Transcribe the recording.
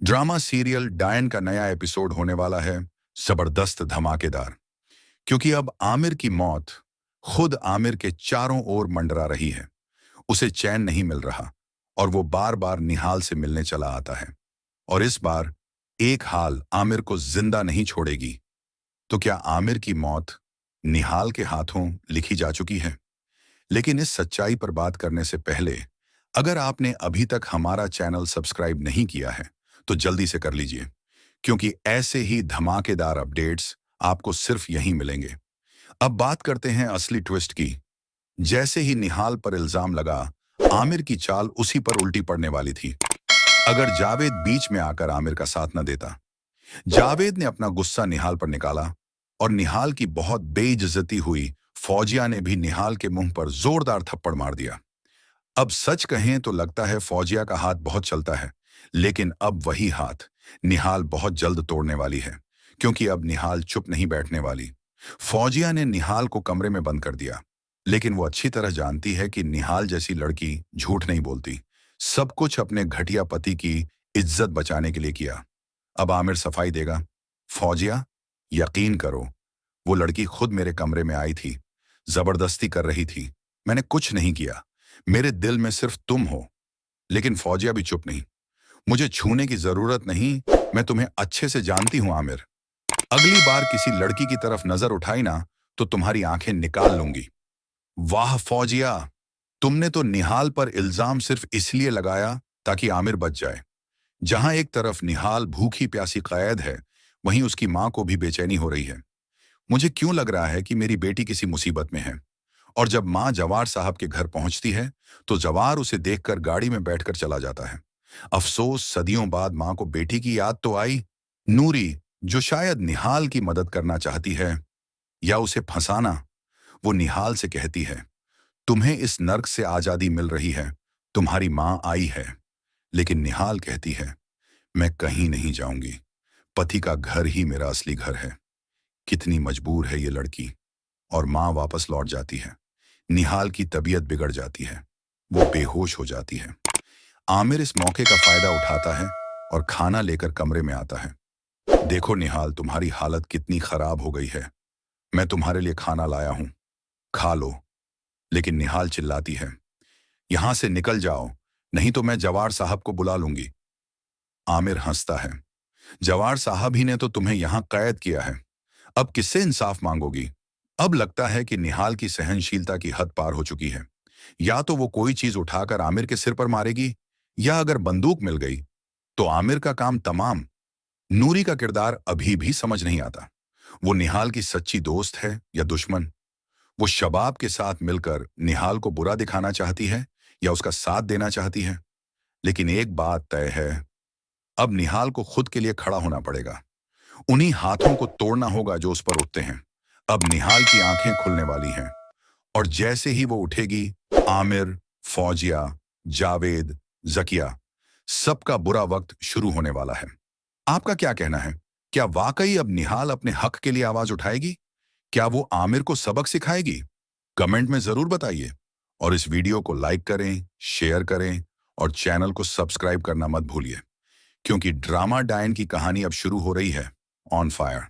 Drama serial डायन का नया एपिसोड होने वाला है जबरदस्त धमाकेदार। क्योंकि अब आमिर की मौत खुद आमिर के चारों ओर मंडरा रही है। उसे चैन नहीं मिल रहा और वो बार बार निहाल से मिलने चला आता है। और इस बार एक हाल आमिर को जिंदा नहीं छोड़ेगी। तो क्या आमिर की मौत निहाल के हाथों लिखी जा चुकी है? लेकिन इस सच्चाई पर बात करने से पहले, अगर आपने अभी तक हमारा चैनल सब्सक्राइब नहीं किया है तो जल्दी से कर लीजिए, क्योंकि ऐसे ही धमाकेदार अपडेट्स आपको सिर्फ यहीं मिलेंगे। अब बात करते हैं असली ट्विस्ट की। जैसे ही निहाल पर इल्जाम लगा, आमिर की चाल उसी पर उल्टी पड़ने वाली थी। अगर जावेद बीच में आकर आमिर का साथ न देता। जावेद ने अपना गुस्सा निहाल पर निकाला और निहाल की बहुत बेइज्जती हुई। फौजिया ने भी निहाल के मुंह पर जोरदार थप्पड़ मार दिया। अब सच कहें तो लगता है फौजिया का हाथ बहुत चलता है, लेकिन अब वही हाथ निहाल बहुत जल्द तोड़ने वाली है, क्योंकि अब निहाल चुप नहीं बैठने वाली। फौजिया ने निहाल को कमरे में बंद कर दिया, लेकिन वो अच्छी तरह जानती है कि निहाल जैसी लड़की झूठ नहीं बोलती। सब कुछ अपने घटिया पति की इज्जत बचाने के लिए किया। अब आमिर सफाई देगा। फौजिया, यकीन करो, वो लड़की खुद मेरे कमरे में आई थी, जबरदस्ती कर रही थी। मैंने कुछ नहीं किया। मेरे दिल में सिर्फ तुम हो। लेकिन फौजिया भी चुप नहीं। मुझे छूने की जरूरत नहीं, मैं तुम्हें अच्छे से जानती हूं आमिर। अगली बार किसी लड़की की तरफ नजर उठाई ना, तो तुम्हारी आंखें निकाल लूंगी। वाह फौजिया, तुमने तो निहाल पर इल्जाम सिर्फ इसलिए लगाया ताकि आमिर बच जाए। जहां एक तरफ निहाल भूखी प्यासी कैद है, वहीं उसकी मां को भी बेचैनी हो रही है। मुझे क्यों लग रहा है कि मेरी बेटी किसी मुसीबत में है। और जब मां जवार साहब के घर पहुंचती है, तो जवार उसे देखकर गाड़ी में बैठकर चला जाता है। अफसोस, सदियों बाद मां को बेटी की याद तो आई। नूरी, जो शायद निहाल की मदद करना चाहती है या उसे फंसाना, वो निहाल से कहती है, तुम्हें इस नर्क से आजादी मिल रही है, तुम्हारी मां आई है। लेकिन निहाल कहती है, मैं कहीं नहीं जाऊंगी, पति का घर ही मेरा असली घर है। कितनी मजबूर है ये लड़की। और मां वापस लौट जाती है। निहाल की तबीयत बिगड़ जाती है, वो बेहोश हो जाती है। आमिर इस मौके का फायदा उठाता है और खाना लेकर कमरे में आता है। देखो निहाल, तुम्हारी हालत कितनी खराब हो गई है। मैं तुम्हारे लिए खाना लाया हूं, खा लो। लेकिन निहाल चिल्लाती है, यहां से निकल जाओ, नहीं तो मैं जवार साहब को बुला लूंगी। आमिर हंसता है, जवार साहब ही ने तो तुम्हें यहां कैद किया है, अब किससे इंसाफ मांगोगी। अब लगता है कि निहाल की सहनशीलता की हद पार हो चुकी है। या तो वो कोई चीज उठाकर आमिर के सिर पर मारेगी, या अगर बंदूक मिल गई तो आमिर का काम तमाम। नूरी का किरदार अभी भी समझ नहीं आता। वो निहाल की सच्ची दोस्त है या दुश्मन। वो शबाब के साथ मिलकर निहाल को बुरा दिखाना चाहती है या उसका साथ देना चाहती है। लेकिन एक बात तय है, अब निहाल को खुद के लिए खड़ा होना पड़ेगा। उन्हीं हाथों को तोड़ना होगा जो उस पर उठते हैं। अब निहाल की आंखें खुलने वाली हैं, और जैसे ही वो उठेगी, आमिर, फौजिया, जावेद, जकिया, सबका बुरा वक्त शुरू होने वाला है। आपका क्या कहना है? क्या वाकई अब निहाल अपने हक के लिए आवाज उठाएगी? क्या वो आमिर को सबक सिखाएगी? कमेंट में जरूर बताइए। और इस वीडियो को लाइक करें, शेयर करें और चैनल को सब्सक्राइब करना मत भूलिए, क्योंकि ड्रामा डायन की कहानी अब शुरू हो रही है। On fire.